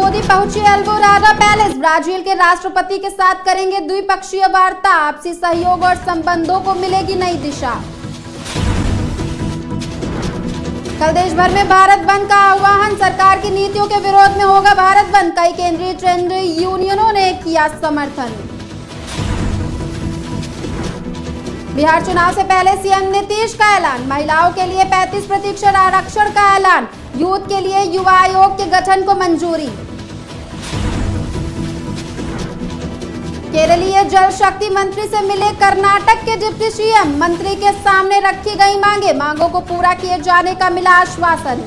मोदी पहुंचे अल्वोराडा palace. Brazil के राष्ट्रपति के साथ करेंगे द्विपक्षीय वार्ता। आपसी सहयोग और संबंधों को मिलेगी नई दिशा। कल देश भर में भारत बंद का आह्वान। सरकार की नीतियों के विरोध में होगा भारत बंद। कई केंद्रीय ट्रेड यूनियनों ने किया समर्थन। बिहार चुनाव से पहले सीएम नीतीश का ऐलान। महिलाओं के लिए 35% आरक्षण का ऐलान। यूथ के लिए युवा आयोग के गठन को मंजूरी। केरलीय जल शक्ति मंत्री से मिले कर्नाटक के डिप्टी सीएम। मंत्री के सामने रखी गई मांगों को पूरा किए जाने का मिला आश्वासन।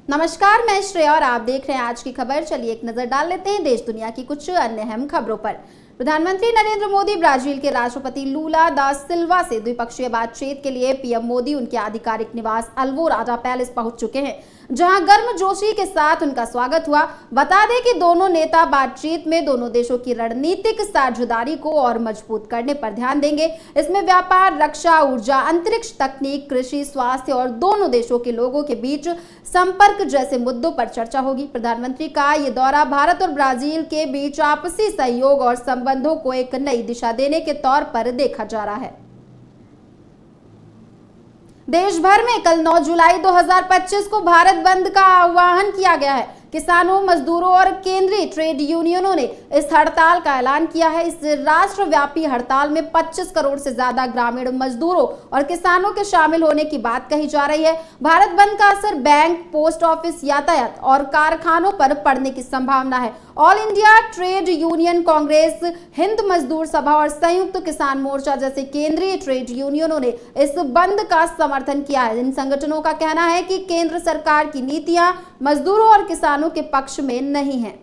नमस्कार, मैं श्रेया और आप देख रहे हैं आज की खबर। चलिए एक नजर डाल लेते हैं देश दुनिया की कुछ अन्य अहम खबरों पर। प्रधानमंत्री नरेंद्र मोदी ब्राजील के राष्ट्रपति लूला दा सिल्वा से द्विपक्षीय बातचीत के लिए पीएम मोदी उनके आधिकारिक निवास अल्वोराडा पैलेस पहुंच चुके हैं, जहां गर्मजोशी के साथ उनका स्वागत हुआ। बता दें कि दोनों नेता बातचीत में दोनों देशों की रणनीतिक साझेदारी को और मजबूत करने पर ध्यान देंगे। इसमें व्यापार, रक्षा, ऊर्जा, अंतरिक्ष तकनीक, कृषि, स्वास्थ्य और दोनों देशों के लोगों के बीच संपर्क जैसे मुद्दों पर चर्चा होगी। प्रधानमंत्री का ये दौरा भारत और ब्राजील के बीच आपसी सहयोग और संबंधों को एक नई दिशा देने के तौर पर देखा जा रहा है। देश भर में कल 9 जुलाई 2025 को भारत बंद का आह्वान किया गया है। किसानों, मजदूरों और केंद्रीय ट्रेड यूनियनों ने इस हड़ताल का ऐलान किया है। इस राष्ट्रव्यापी हड़ताल में 25 करोड़ से ज्यादा ग्रामीण मजदूरों और किसानों के शामिल होने की बात कही जा रही है। भारत बंद का असर बैंक, पोस्ट ऑफिस, यातायात और कारखानों पर पड़ने की संभावना है। All India trade union Congress, Hind मजदूर सभा और संयुक्त किसान मोर्चा जैसे केंद्रीय ट्रेड यूनियनों ने इस बंद का समर्थन किया है। इन संगठनों का कहना है कि केंद्र सरकार की नीतियां मजदूरों और किसानों के पक्ष में नहीं है।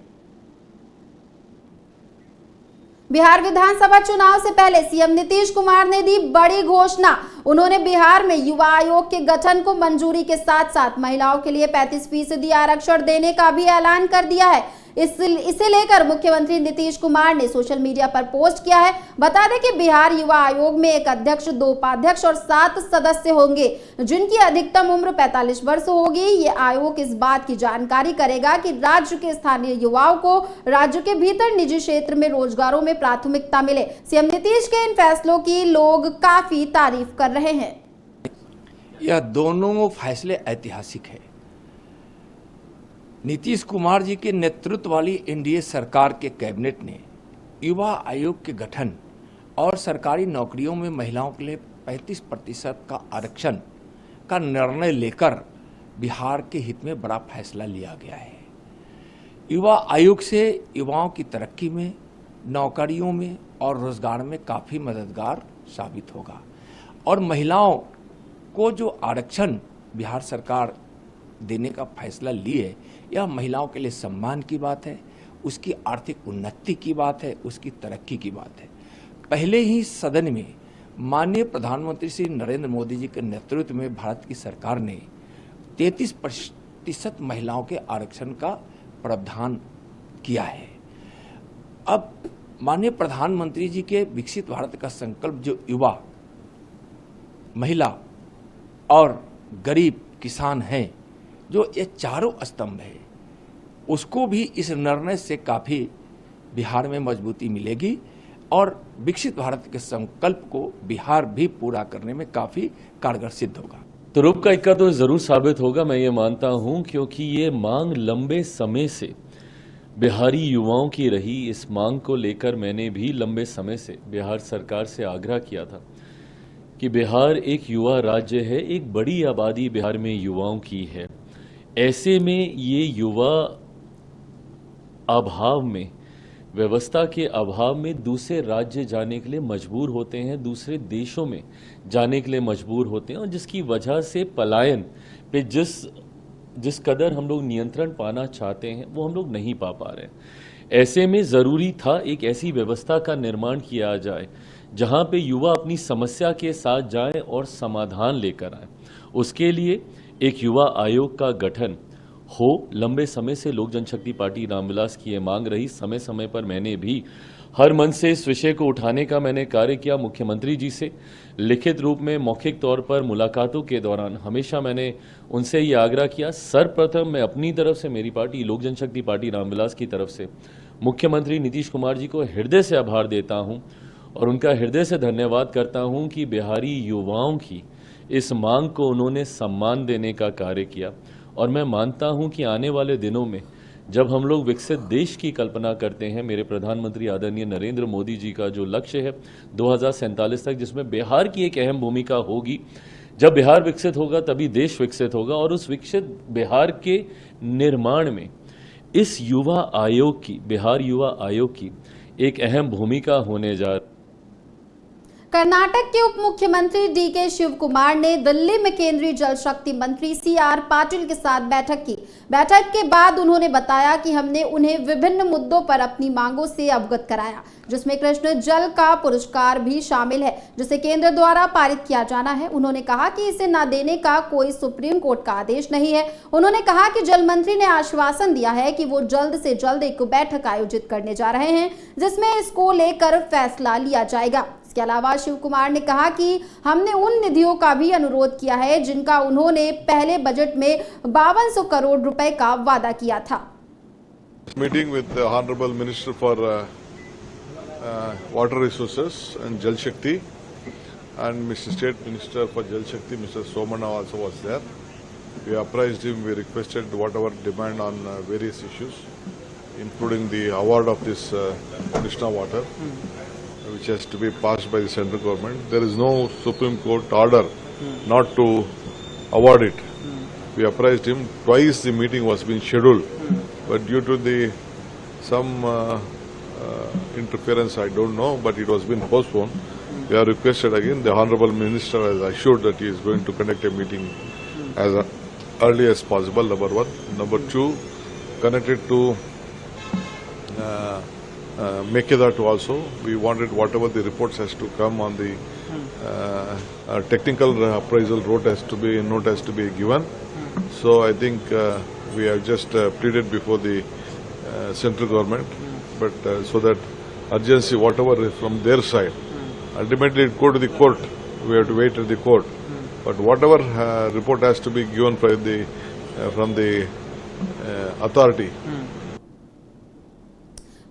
बिहार विधानसभा चुनाव से पहले सीएम नीतीश कुमार ने दी बड़ी घोषणा। उन्होंने बिहार में युवा आयोग के गठन को मंजूरी के साथ साथ महिलाओं के लिए 35% आरक्षण देने का भी ऐलान कर दिया है। इसे लेकर मुख्यमंत्री नीतीश कुमार ने सोशल मीडिया पर पोस्ट किया है। बता दें कि बिहार युवा आयोग में एक अध्यक्ष, 2 उपाध्यक्ष और 7 सदस्य होंगे, जिनकी अधिकतम उम्र 45 वर्ष होगी। ये आयोग इस बात की जानकारी करेगा कि राज्य के स्थानीय युवाओं को राज्य के भीतर निजी क्षेत्र में रोजगारों में प्राथमिकता मिले। सीएम नीतीश के इन फैसलों की लोग काफी तारीफ कर रहे हैं। यह दोनों फैसले ऐतिहासिक है। नीतीश कुमार जी के नेतृत्व वाली एनडीए सरकार के कैबिनेट ने युवा आयोग के गठन और सरकारी नौकरियों में महिलाओं के लिए 35% का आरक्षण का निर्णय लेकर बिहार के हित में बड़ा फैसला लिया गया है। युवा आयोग से युवाओं की तरक्की में, नौकरियों में और रोजगार में काफ़ी मददगार साबित होगा। और महिलाओं को जो आरक्षण बिहार सरकार देने का फैसला लिए, यह महिलाओं के लिए सम्मान की बात है, उसकी आर्थिक उन्नति की बात है, उसकी तरक्की की बात है। पहले ही सदन में माननीय प्रधानमंत्री श्री नरेंद्र मोदी जी के नेतृत्व में भारत की सरकार ने 33% महिलाओं के आरक्षण का प्रावधान किया है। अब माननीय प्रधानमंत्री जी के विकसित भारत का संकल्प जो युवा, महिला और गरीब किसान हैं, जो ये चारों स्तंभ है, उसको भी इस निर्णय से काफ़ी बिहार में मजबूती मिलेगी और विकसित भारत के संकल्प को बिहार भी पूरा करने में काफ़ी कारगर सिद्ध होगा। तो रुख का इक्का तो जरूर साबित होगा, मैं ये मानता हूँ, क्योंकि ये मांग लंबे समय से बिहारी युवाओं की रही। इस मांग को लेकर मैंने भी लंबे समय से बिहार सरकार से आग्रह किया था कि बिहार एक युवा राज्य है, एक बड़ी आबादी बिहार में युवाओं की है। ऐसे में ये युवा अभाव में, व्यवस्था के अभाव में दूसरे राज्य जाने के लिए मजबूर होते हैं, दूसरे देशों में जाने के लिए मजबूर होते हैं, और जिसकी वजह से पलायन पे जिस कदर हम लोग नियंत्रण पाना चाहते हैं वो हम लोग नहीं पा पा रहे। ऐसे में ज़रूरी था एक ऐसी व्यवस्था का निर्माण किया जाए जहां पे युवा अपनी समस्या के साथ जाएं और समाधान लेकर आए। उसके लिए एक युवा आयोग का गठन हो। लंबे समय से लोक जनशक्ति पार्टी रामविलास की ये मांग रही। समय समय पर मैंने भी हर मंच से इस विषय को उठाने का मैंने कार्य किया। मुख्यमंत्री जी से लिखित रूप में मौखिक तौर पर मुलाकातों के दौरान हमेशा मैंने उनसे ये आग्रह किया। सर्वप्रथम मैं अपनी तरफ से, मेरी पार्टी लोक जनशक्ति पार्टी रामविलास की तरफ से मुख्यमंत्री नीतीश कुमार जी को हृदय से आभार देता हूं और उनका हृदय से धन्यवाद करता हूं कि बिहारी युवाओं की इस मांग को उन्होंने सम्मान देने का कार्य किया। और मैं मानता हूं कि आने वाले दिनों में जब हम लोग विकसित देश की कल्पना करते हैं, मेरे प्रधानमंत्री आदरणीय नरेंद्र मोदी जी का जो लक्ष्य है 2047 तक, जिसमें बिहार की एक अहम भूमिका होगी। जब बिहार विकसित होगा तभी देश विकसित होगा और उस विकसित बिहार के निर्माण में इस युवा आयोग की, बिहार युवा आयोग की एक अहम भूमिका होने जा रही है। कर्नाटक के उप मुख्यमंत्री डीके शिव कुमार ने दिल्ली में केंद्रीय जल शक्ति मंत्री सीआर पाटिल के साथ बैठक की। बैठक के बाद उन्होंने बताया कि हमने उन्हें विभिन्न मुद्दों पर अपनी मांगों से अवगत कराया, जिसमें कृष्ण जल का पुरस्कार भी शामिल है, जिसे केंद्र द्वारा पारित किया जाना है। उन्होंने कहा कि इसे न देने का कोई सुप्रीम कोर्ट का आदेश नहीं है। उन्होंने कहा कि जल मंत्री ने आश्वासन दिया है कि वो जल्द से जल्द एक बैठक आयोजित करने जा रहे हैं, जिसमें इसको लेकर फैसला लिया जाएगा। इसके अलावा शिव कुमार ने कहा कि हमने उन निधियों का भी अनुरोध किया है जिनका उन्होंने पहले बजट में 5200 करोड़ रुपए का वादा किया था। Meeting with the Honorable Minister for Water Resources and Jal Shakti and Mr. State Minister for Jal Shakti, Mr. Somana also was there. We apprised him, we requested whatever demand on various issues, including the award of this Krishna water, which has to be passed by the central government. There is no Supreme Court order not to award it. We apprised him. Twice the meeting was being scheduled, but due to some interference, I don't know, but it was been postponed. We are requested again. The Honorable Minister has assured that he is going to conduct a meeting as early as possible, number one. Number two, connected to Mekedatu also, we wanted whatever the reports has to come on the technical appraisal note has to be given. So I think we have just pleaded before the central government, but so that urgency, whatever is from their side, ultimately it go to the court. We have to wait at the court. But whatever report has to be given from the authority.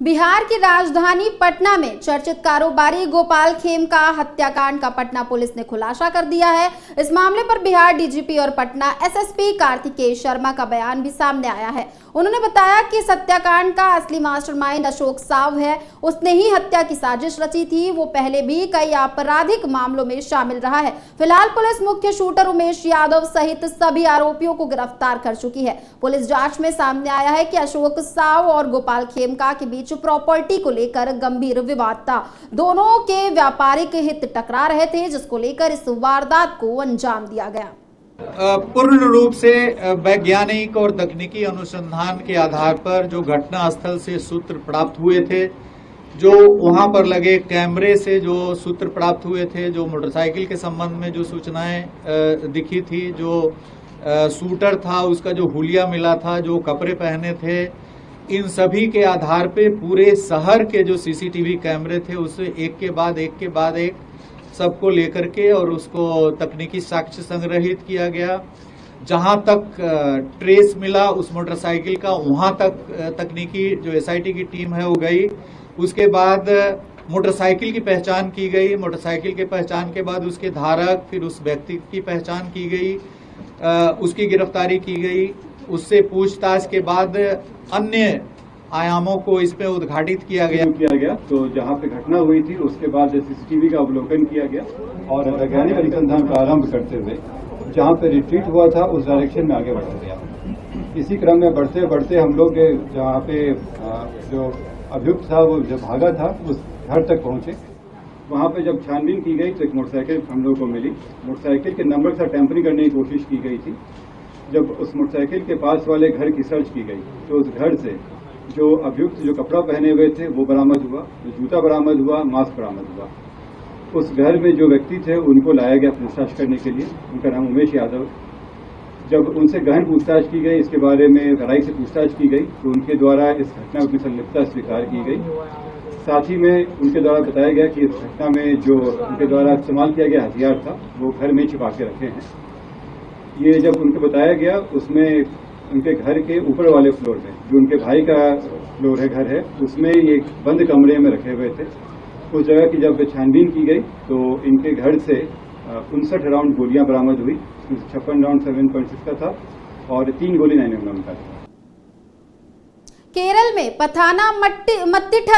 Bihar की राजधानी पटना में चर्चित कारोबारी गोपाल खेमका हत्याकांड का Patna police ने खुलासा कर दिया है। इस मामले पर बिहार डीजीपी और पटना एसएसपी कार्तिकेय शर्मा का बयान भी सामने आया है। उन्होंने बताया कि इस हत्याकांड का असली मास्टरमाइंड अशोक साव है। उसने ही हत्या की साजिश रची थी। वो पहले भी कई आपराधिक मामलों में शामिल रहा है। फिलहाल पुलिस मुख्य शूटर उमेश यादव सहित सभी आरोपियों को गिरफ्तार कर चुकी है। पुलिस जांच में सामने आया है कि अशोक साव और गोपाल खेमका के बीच प्रॉपर्टी को लेकर गंभीर विवाद था। दोनों के व्यापारिक हित टकरा रहे थे, जिसको लेकर इस वारदात को अंजाम दिया गया। पूर्ण रूप से वैज्ञानिक और तकनीकी अनुसंधान के आधार पर जो घटना स्थल से सूत्र प्राप्त हुए थे, जो वहां पर लगे कैमरे से जो सूत्र प्राप्त हुए थे, जो मोटरसाइकिल के संबंध में जो सूचनाएं दिखी थी, जो शूटर था उसका जो हुलिया मिला था, जो कपड़े पहने थे, इन सभी के आधार पे पूरे शहर के जो सीसीटीवी कैमरे थे उसे एक के बाद एक सबको लेकर के और उसको तकनीकी साक्ष्य संग्रहित किया गया। जहां तक ट्रेस मिला उस मोटरसाइकिल का, वहां तक तकनीकी जो एसआईटी की टीम है वो गई। उसके बाद मोटरसाइकिल की पहचान की गई। मोटरसाइकिल के पहचान के बाद उसके धारक, फिर उस व्यक्ति की पहचान की गई, उसकी गिरफ्तारी की गई। उससे पूछताछ के बाद अन्य आयामों को इसमें उद्घाटित किया गया। तो जहां पे घटना हुई थी उसके बाद सीसीटीवी का अवलोकन किया गया और वैज्ञानिक अनुसंधान प्रारंभ करते हुए जहां पे रिट्रीट हुआ था उस डायरेक्शन में आगे बढ़ा गया। इसी क्रम में बढ़ते बढ़ते हम लोग जहां पे जो अभियुक्त था वो जब भागा था उस घर तक पहुंचे। वहां पे जब छानबीन की गई तो एक मोटरसाइकिल हम लोग को मिली। मोटरसाइकिल के नंबर से टेम्परिंग करने की कोशिश की गई थी। जब उस मोटरसाइकिल के पास वाले घर की सर्च की गई तो उस घर से जो अभियुक्त जो कपड़ा पहने हुए थे वो बरामद हुआ, जो जूता बरामद हुआ, मास्क बरामद हुआ। उस घर में जो व्यक्ति थे उनको लाया गया पूछताछ करने के लिए। उनका नाम उमेश यादव। जब उनसे गहन पूछताछ की गई, इसके बारे में कड़ाई से पूछताछ की गई, तो उनके द्वारा इस घटना की संलिप्तता स्वीकार की गई। साथ ही में उनके द्वारा बताया गया कि इस घटना में जो उनके द्वारा इस्तेमाल किया गया हथियार था वो घर में छिपा के रखे हैं। ये जब उनको बताया गया, उसमें उनके घर के ऊपर वाले फ्लोर में, जो उनके भाई का फ्लोर है, घर है, उसमें ये बंद कमरे में रखे हुए थे। उस जगह की जब छानबीन की गई तो इनके घर से 59 राउंड गोलियां बरामद हुई। 56 राउंड 7.6 का था और 3 गोली 9mm का था। केरल में पथानामथिट्टा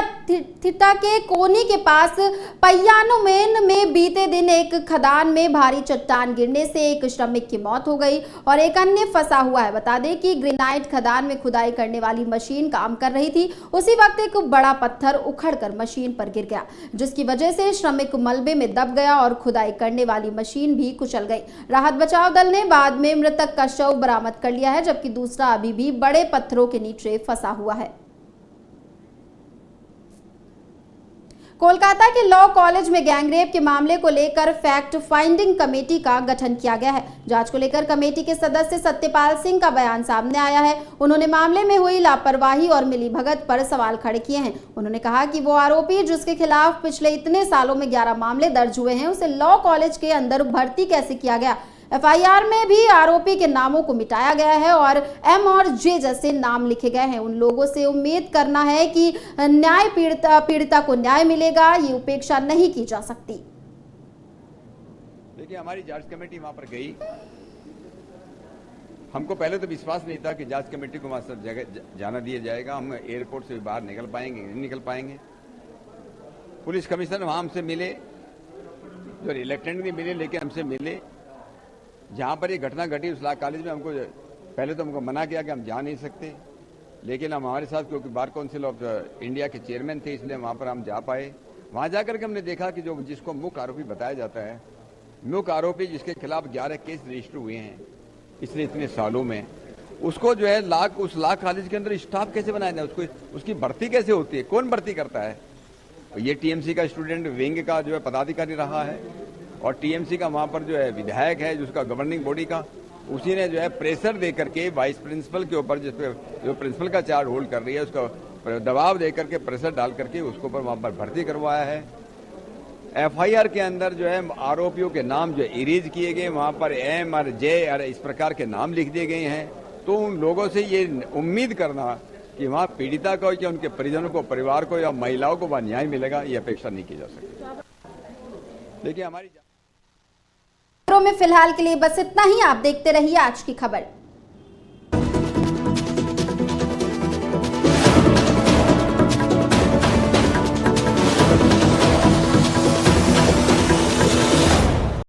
के कोनी के पास पय्यानुमेन में बीते दिन एक खदान में भारी चट्टान गिरने से एक श्रमिक की मौत हो गई और एक अन्य फंसा हुआ है। बता दें कि ग्रेनाइट खदान में खुदाई करने वाली मशीन काम कर रही थी। उसी वक्त एक बड़ा पत्थर उखड़कर मशीन पर गिर गया, जिसकी वजह से श्रमिक मलबे में दब गया और खुदाई करने वाली मशीन भी कुचल गई। राहत बचाव दल ने बाद में मृतक का शव बरामद कर लिया है, जबकि दूसरा अभी भी बड़े पत्थरों के नीचे फंसा हुआ है। कोलकाता के लॉ कॉलेज में गैंगरेप के मामले को लेकर फैक्ट फाइंडिंग कमेटी का गठन किया गया है। जांच को लेकर कमेटी के सदस्य सत्यपाल सिंह का बयान सामने आया है। उन्होंने मामले में हुई लापरवाही और मिलीभगत पर सवाल खड़े किए हैं। उन्होंने कहा कि वो आरोपी जिसके खिलाफ पिछले इतने सालों में 11 मामले दर्ज हुए हैं, उसे लॉ कॉलेज के अंदर भर्ती कैसे किया गया। एफआईआर में भी आरोपी के नामों को मिटाया गया है और एम और जे जैसे नाम लिखे गए हैं। उन लोगों से उम्मीद करना है कि न्याय पीड़िता को न्याय मिलेगा, ये उपेक्षा नहीं की जा सकती। देखिए, हमारी जांच कमेटी वहां पर गई। हमको पहले तो विश्वास नहीं था कि जांच कमेटी को वहां सब जगह जाना दिया जाएगा। हम एयरपोर्ट से बाहर निकल पाएंगे, नहीं निकल पाएंगे। पुलिस कमिश्नर वहां हमसे मिले, जो रिलेक्टेंट नहीं मिले लेकिन हमसे मिले। जहां पर ये घटना घटी उस लॉ कॉलेज में हमको पहले तो हमको मना किया कि हम जा नहीं सकते, लेकिन हम हमारे साथ क्योंकि बार काउंसिल ऑफ इंडिया के चेयरमैन थे, इसलिए वहां पर हम जा पाए। वहां जाकर के हमने देखा कि जो जिसको मुख्य आरोपी बताया जाता है, मुख्य आरोपी जिसके खिलाफ 11 केस रजिस्टर हुए हैं पिछले इतने सालों में, उसको जो है उस लॉ कॉलेज के अंदर स्टाफ कैसे बनाया जाए, उसको उसकी भर्ती कैसे होती है, कौन भर्ती करता है। ये टीएमसी का स्टूडेंट विंग का जो है पदाधिकारी रहा है और टीएमसी का वहां पर जो है विधायक है, जिसका गवर्निंग बॉडी का, उसी ने जो है प्रेशर दे करके वाइस प्रिंसिपल के ऊपर, जिसपे जो प्रिंसिपल का चार्ज होल्ड कर रही है, उसका दबाव दे करके प्रेशर डाल करके उसके ऊपर वहां पर भर्ती करवाया है। एफआईआर के अंदर जो है आरोपियों के नाम जो इरेज किए गए, वहां पर एम और जे और इस प्रकार के नाम लिख दिए गए हैं। तो उन लोगों से ये उम्मीद करना कि वहां पीड़िता को या उनके परिजनों को, परिवार को या महिलाओं को वहां न्याय मिलेगा, ये अपेक्षा नहीं की जा सकती। देखिए, हमारी में फिलहाल के लिए बस इतना ही। आप देखते रहिए आज की खबर।